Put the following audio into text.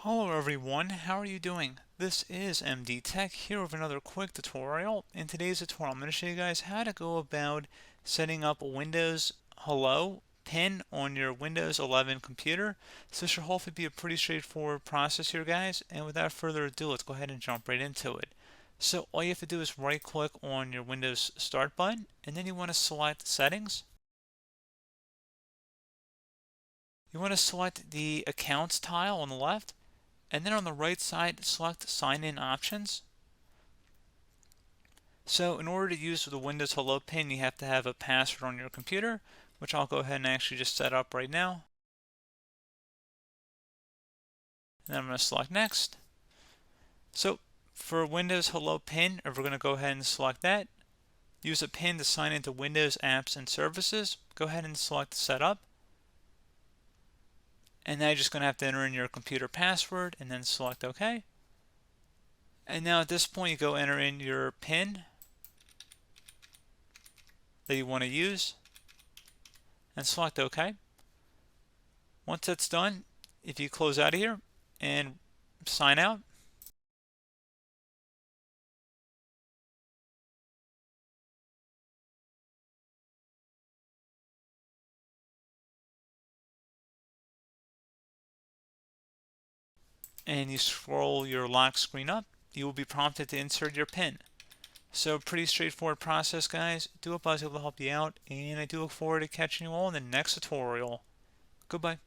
Hello everyone, how are you doing? This is MD Tech here with another quick tutorial. In today's tutorial, I'm going to show you guys how to go about setting up a Windows Hello pin on your Windows 11 computer. So this should hopefully be a pretty straightforward process here, guys. And without further ado, let's go ahead and jump right into it. So all you have to do is right click on your Windows Start button, and then you want to select Settings. You want to select the Accounts tile on the left. And then on the right side, select Sign In Options. So in order to use the Windows Hello pin, you have to have a password on your computer, which I'll go ahead and actually just set up right now. And then I'm going to select Next. So for Windows Hello pin, we're going to go ahead and select that. Use a pin to sign into Windows apps and services. Go ahead and select Setup. And now you're just going to have to enter in your computer password and then select OK. And now at this point, you go enter in your pin that you want to use and select OK. Once that's done, if you close out of here and sign out, and you scroll your lock screen up, you will be prompted to insert your PIN. So pretty straightforward process, guys. Do hope I was able to help you out, and I do look forward to catching you all in the next tutorial. Goodbye.